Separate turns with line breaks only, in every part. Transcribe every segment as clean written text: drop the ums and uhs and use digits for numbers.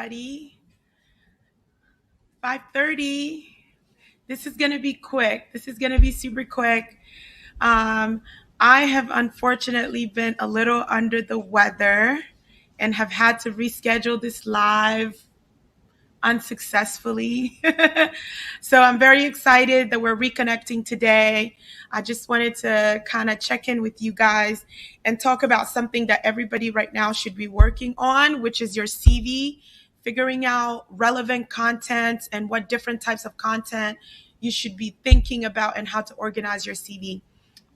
everybody. 5:30. This is going to be quick. This is going to be super quick. Um, I have unfortunately been a little under the weather and have had to reschedule this live unsuccessfully. So I'm very excited that we're reconnecting today. I just wanted to kind of check in with you guys and talk about something that everybody right now should be working on, which is your CV, figuring out relevant content and what different types of content you should be thinking about and how to organize your CV.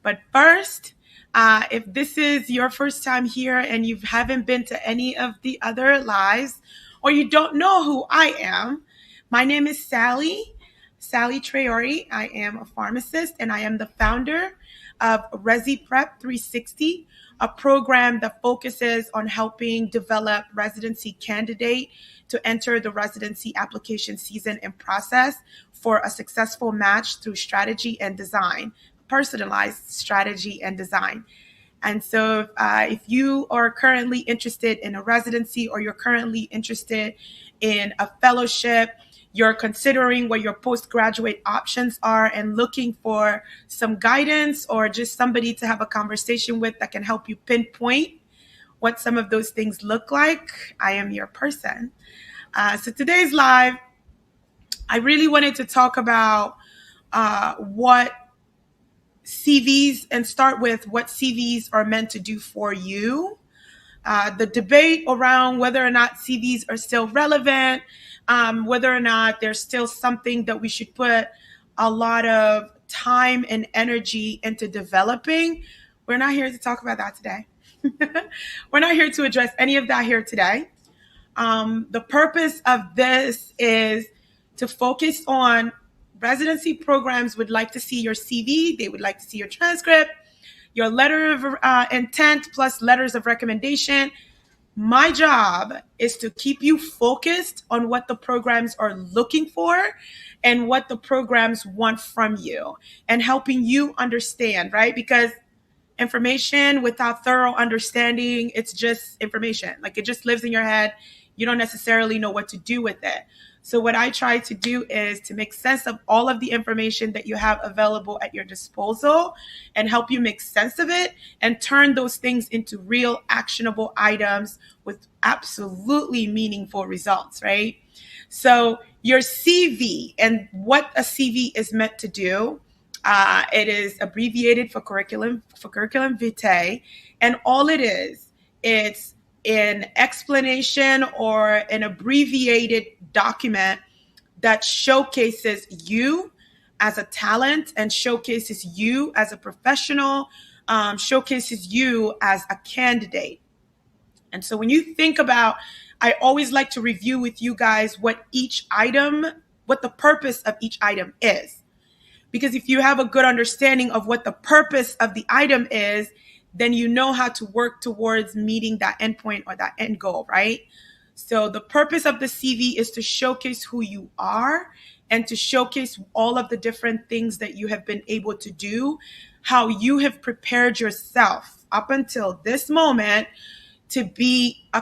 But first, if this is your first time here and you haven't been to any of the other lives, or you don't know who I am, my name is Sally Traore. I am a pharmacist and I am the founder of Resi Prep 360, a program that focuses on helping develop residency candidate to enter the residency application season and process for a successful match through strategy and design, personalized strategy and design. And so if you are currently interested in a residency or you're currently interested in a fellowship, you're considering what your postgraduate options are and looking for some guidance or just somebody to have a conversation with that can help you pinpoint what some of those things look like, I am your person. So today's live, I really wanted to talk about what CVs and start with what CVs are meant to do for you. The debate around whether or not CVs are still relevant, whether or not there's still something that we should put a lot of time and energy into developing. We're not here to talk about that today. We're not here to address any of that here today. The purpose of this is to focus on residency programs would like to see your CV. They would like to see your transcript, your letter of intent plus letters of recommendation. My job is to keep you focused on what the programs are looking for and what the programs want from you and helping you understand, right? Because information without thorough understanding, it's just information. Like it just lives in your head. You don't necessarily know what to do with it. So what I try to do is to make sense of all of the information that you have available at your disposal and help you make sense of it and turn those things into real actionable items with absolutely meaningful results, right? So your CV and what a CV is meant to do, it is abbreviated for curriculum vitae, and all it is, it's an explanation or an abbreviated document that showcases you as a talent and showcases you as a professional, showcases you as a candidate. And so when you think about, I always like to review with you guys what the purpose of each item is. Because if you have a good understanding of what the purpose of the item is, then you know how to work towards meeting that endpoint or that end goal, right? So the purpose of the CV is to showcase who you are and to showcase all of the different things that you have been able to do, how you have prepared yourself up until this moment to be a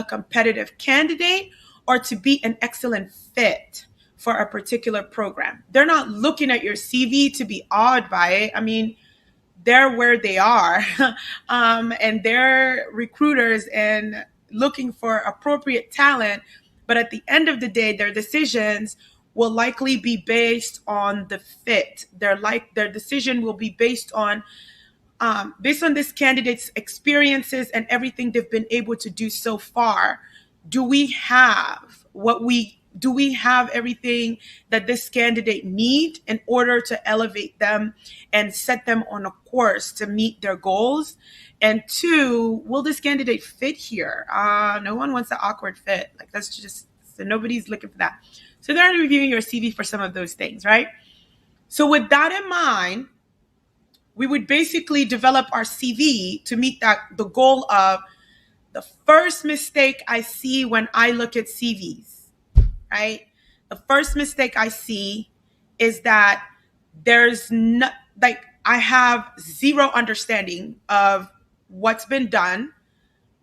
competitive candidate or to be an excellent fit for a particular program. They're not looking at your CV to be awed by it. I mean, they're where they are and they're recruiters and looking for appropriate talent. But at the end of the day, their decisions will likely be based on the fit. Their decision will be based on this candidate's experiences and everything they've been able to do so far. Do we have everything that this candidate need in order to elevate them and set them on a course to meet their goals? And two, will this candidate fit here? No one wants an awkward fit. Like that's just, so nobody's looking for that. So they're reviewing your CV for some of those things, right? So with that in mind, we would basically develop our CV to meet the goal of the first mistake I see when I look at CVs, right? The first mistake I see is that I have zero understanding of what's been done,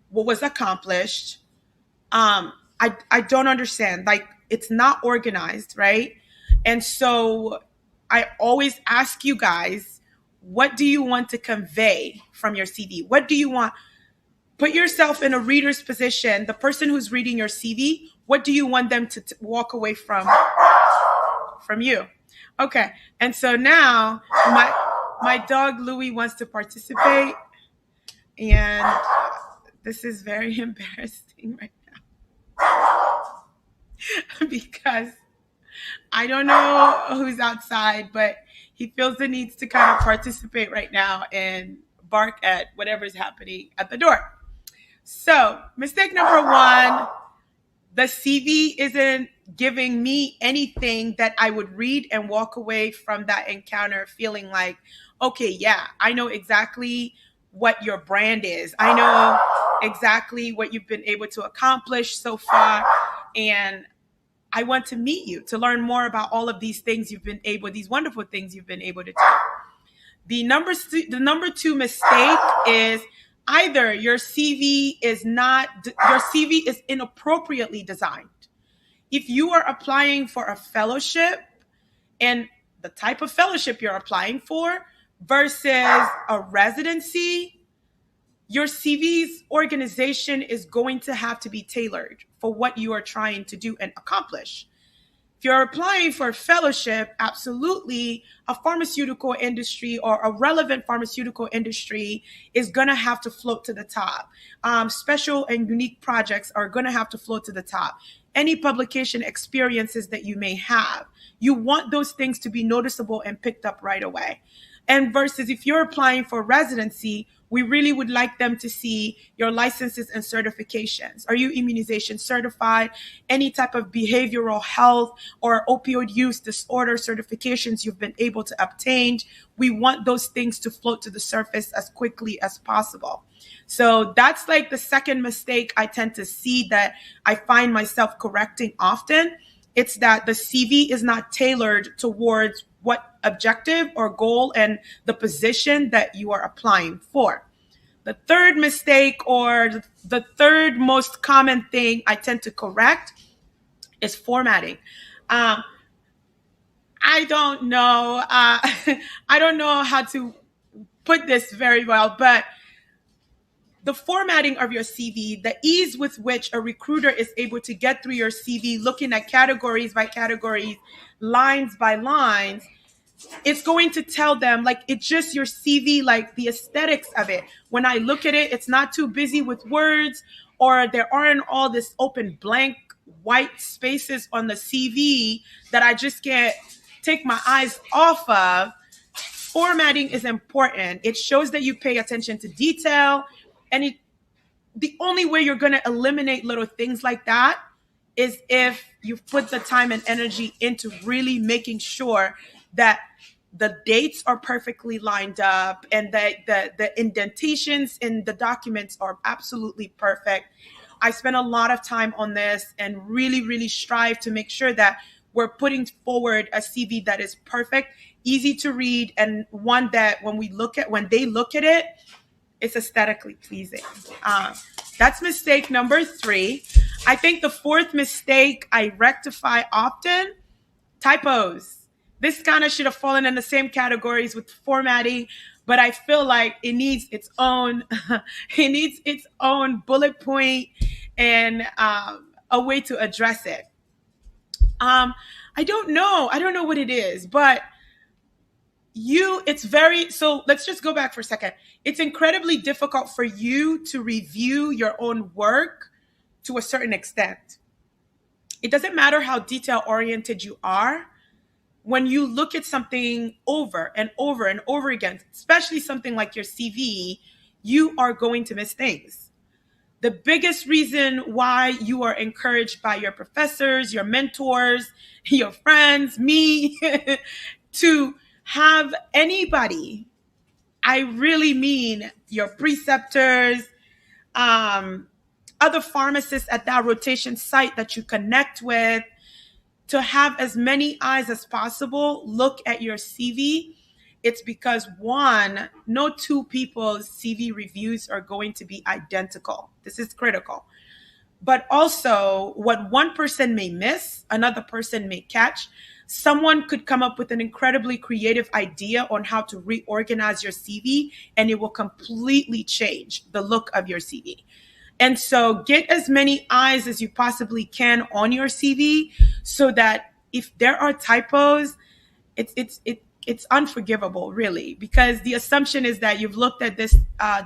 what was accomplished. I I don't understand. Like, it's not organized, right? And so I always ask you guys, what do you want to convey from your CV? What do you want? Put yourself in a reader's position, the person who's reading your CV. What do you want them to walk away from you? Okay. And so now my dog Louie wants to participate, and this is very embarrassing right now because I don't know who's outside, but he feels the needs to kind of participate right now and bark at whatever's happening at the door. So, mistake number one, the CV isn't giving me anything that I would read and walk away from that encounter feeling like, okay, yeah, I know exactly what your brand is. I know exactly what you've been able to accomplish so far. And I want to meet you to learn more about all of these things these wonderful things you've been able to do. The number two mistake is either your CV is inappropriately designed. If you are applying for a fellowship and the type of fellowship you're applying for versus a residency, your CV's organization is going to have to be tailored for what you are trying to do and accomplish. If you're applying for a fellowship, absolutely, a pharmaceutical industry or a relevant pharmaceutical industry is going to have to float to the top. Special and unique projects are going to have to float to the top. Any publication experiences that you may have, you want those things to be noticeable and picked up right away. And versus if you're applying for residency, we really would like them to see your licenses and certifications. Are you immunization certified? Any type of behavioral health or opioid use disorder certifications you've been able to obtain? We want those things to float to the surface as quickly as possible. So that's like the second mistake I tend to see that I find myself correcting often. It's that the CV is not tailored towards what objective or goal and the position that you are applying for. The third mistake, or the third most common thing I tend to correct, is formatting. I don't know. I don't know how to put this very well, but the formatting of your CV, the ease with which a recruiter is able to get through your CV, looking at categories by categories, lines by lines, it's going to tell them, like, it's just your CV, like the aesthetics of it. When I look at it, it's not too busy with words, or there aren't all this open blank white spaces on the CV that I just can't take my eyes off of. Formatting is important. It shows that you pay attention to detail. And the only way you're going to eliminate little things like that is if you put the time and energy into really making sure that the dates are perfectly lined up and that the indentations in the documents are absolutely perfect. I spend a lot of time on this and really, really strive to make sure that we're putting forward a CV that is perfect, easy to read, and one that when they look at it, it's aesthetically pleasing. That's mistake number 3. I think the fourth mistake I rectify often, typos. This kind of should have fallen in the same categories with formatting, but I feel like it needs its own, bullet point and a way to address it. I don't know what it is, but so let's just go back for a second. It's incredibly difficult for you to review your own work to a certain extent. It doesn't matter how detail oriented you are. When you look at something over and over and over again, especially something like your CV, you are going to miss things. The biggest reason why you are encouraged by your professors, your mentors, your friends, me, to have anybody, I really mean your preceptors, other pharmacists at that rotation site that you connect with, to have as many eyes as possible look at your CV. It's because, one, no two people's CV reviews are going to be identical. This is critical. But also, what one person may miss, another person may catch. Someone could come up with an incredibly creative idea on how to reorganize your CV, and it will completely change the look of your CV. And so get as many eyes as you possibly can on your CV so that if there are typos, it's unforgivable, really, because the assumption is that you've looked at this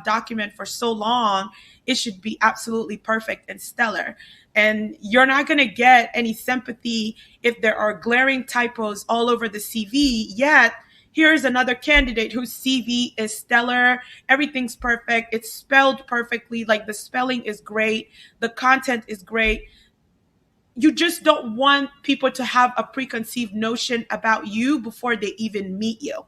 document for so long, it should be absolutely perfect and stellar. And you're not going to get any sympathy if there are glaring typos all over the CV. Yet, here's another candidate whose CV is stellar. Everything's perfect. It's spelled perfectly. Like the spelling is great. The content is great. You just don't want people to have a preconceived notion about you before they even meet you.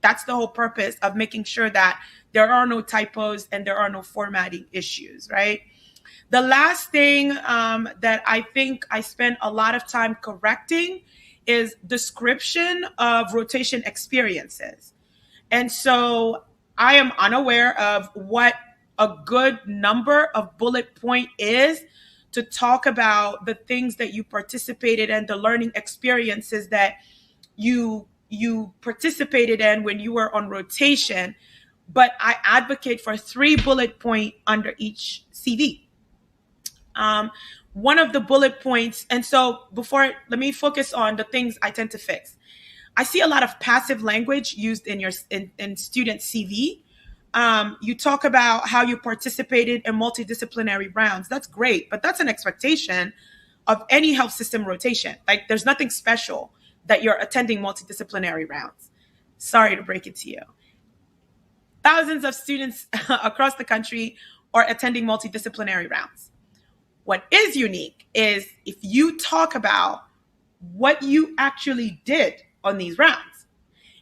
That's the whole purpose of making sure that there are no typos and there are no formatting issues, right? The last thing that I think I spend a lot of time correcting is description of rotation experiences. And so I am unaware of what a good number of bullet point is to talk about the things that you participated in, the learning experiences that you participated in when you were on rotation. But I advocate for 3 bullet point under each CV. One of the bullet points, and so before, let me focus on the things I tend to fix. I see a lot of passive language used in your in student CV. You talk about how you participated in multidisciplinary rounds. That's great, but that's an expectation of any health system rotation. Like there's nothing special that you're attending multidisciplinary rounds. Sorry to break it to you. Thousands of students across the country are attending multidisciplinary rounds. What is unique is if you talk about what you actually did on these rounds.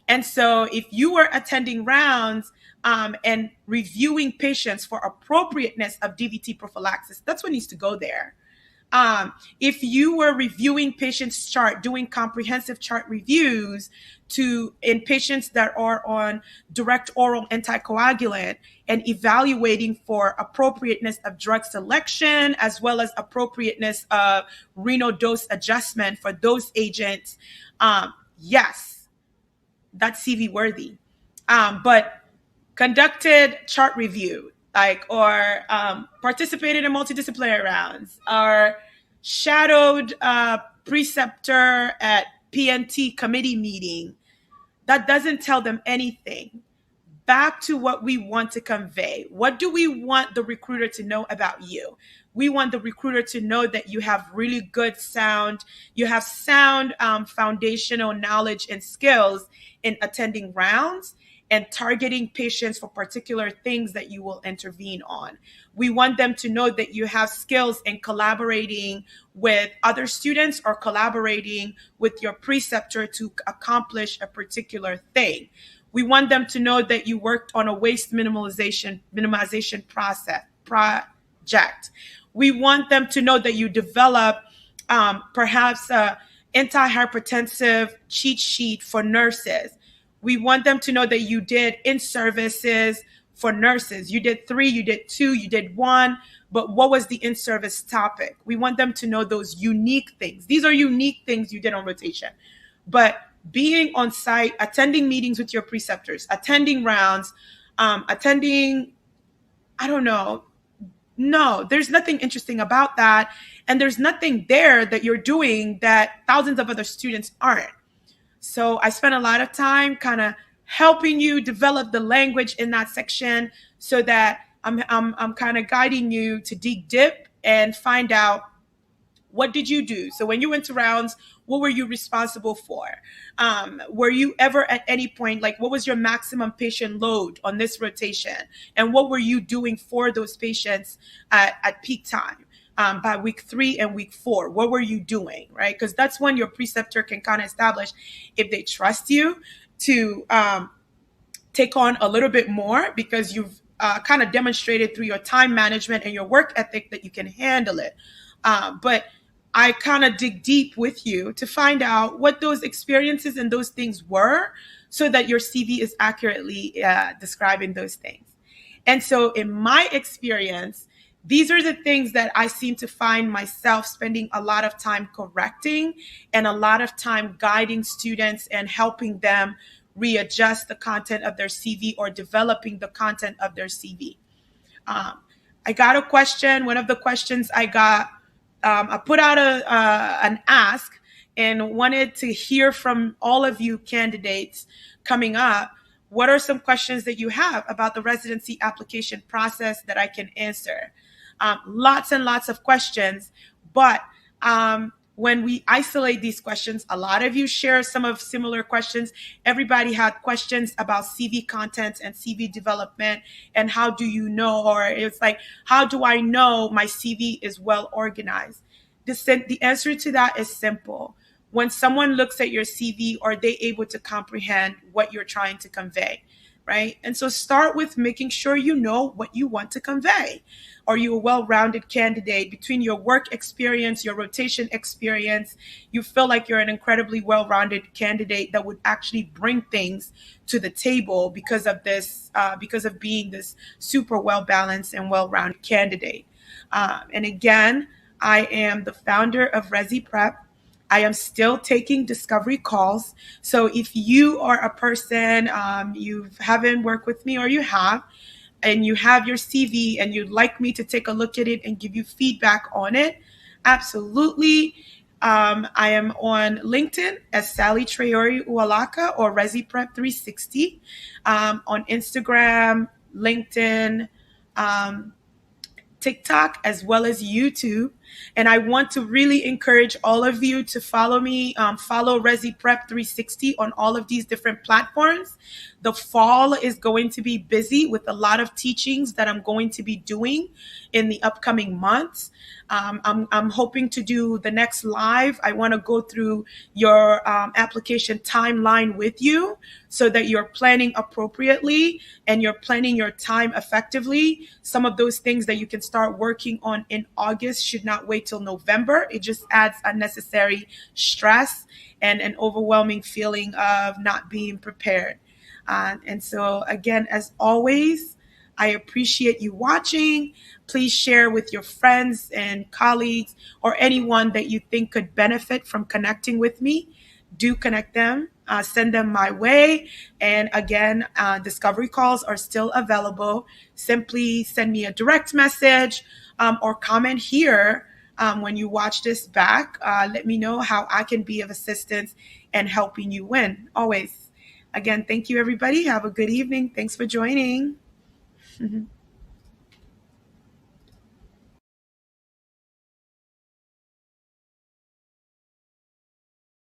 And so if you were attending rounds and reviewing patients for appropriateness of DVT prophylaxis, that's what needs to go there. If you were reviewing patients' chart, doing comprehensive chart reviews in patients that are on direct oral anticoagulant and evaluating for appropriateness of drug selection, as well as appropriateness of renal dose adjustment for those agents, yes, that's CV worthy. But conducted chart review, or participated in multidisciplinary rounds, or shadowed preceptor at PNT committee meeting, that doesn't tell them anything. Back to what we want to convey. What do we want the recruiter to know about you? We want the recruiter to know that you have really good sound foundational knowledge and skills in attending rounds and targeting patients for particular things that you will intervene on. We want them to know that you have skills in collaborating with other students or collaborating with your preceptor to accomplish a particular thing. We want them to know that you worked on a waste minimization project. We want them to know that you develop perhaps an antihypertensive cheat sheet for nurses. We want them to know that you did in-services for nurses. You did 3, you did 2, you did 1, but what was the in-service topic? We want them to know those unique things. These are unique things you did on rotation. But being on site, attending meetings with your preceptors, attending rounds, attending, I don't know. No, there's nothing interesting about that. And there's nothing there that you're doing that thousands of other students aren't. So I spent a lot of time kind of helping you develop the language in that section so that I'm kind of guiding you to dig deep and find out, what did you do? So when you went to rounds, what were you responsible for? Were you ever at any point, what was your maximum patient load on this rotation? And what were you doing for those patients at peak time? By week 3 and week 4, what were you doing, right? Because that's when your preceptor can kind of establish if they trust you to take on a little bit more because you've kind of demonstrated through your time management and your work ethic that you can handle it. But I kind of dig deep with you to find out what those experiences and those things were so that your CV is accurately describing those things. And so in my experience, These are the things that I seem to find myself spending a lot of time correcting and a lot of time guiding students and helping them readjust the content of their CV or developing the content of their CV. Um, I got a question. One of the questions I got, I put out an ask and wanted to hear from all of you candidates coming up. What are some questions that you have about the residency application process that I can answer? Lots and lots of questions, but when we isolate these questions, a lot of you share some of similar questions. Everybody had questions about CV content and CV development and how do you know, or it's like, how do I know my CV is well organized? The answer to that is simple. When someone looks at your CV, are they able to comprehend what you're trying to convey? Right? And so start with making sure you know what you want to convey. Are you a well-rounded candidate? Between your work experience, your rotation experience, you feel like you're an incredibly well-rounded candidate that would actually bring things to the table because of this, because of being this super well-balanced and well-rounded candidate. And again, I am the founder of Resi Prep. I am still taking discovery calls. So if you are a person, you haven't worked with me or you have, and you have your CV and you'd like me to take a look at it and give you feedback on it, absolutely. I am on LinkedIn as Sally Traore Ualaka or Resi Prep 360, on Instagram, LinkedIn, TikTok, as well as YouTube. And I want to really encourage all of you to follow me, follow Resi Prep 360 on all of these different platforms. The fall is going to be busy with a lot of teachings that I'm going to be doing in the upcoming months. I'm hoping to do the next live. I want to go through your application timeline with you so that you're planning appropriately and you're planning your time effectively. Some of those things that you can start working on in August should not wait till November. It just adds unnecessary stress and an overwhelming feeling of not being prepared. And so, again, as always, I appreciate you watching. Please share with your friends and colleagues or anyone that you think could benefit from connecting with me. Do connect them, send them my way. And again, discovery calls are still available. Simply send me a direct message or comment here when you watch this back. Let me know how I can be of assistance and helping you win. Always. Again, thank you, everybody. Have a good evening. Thanks for joining.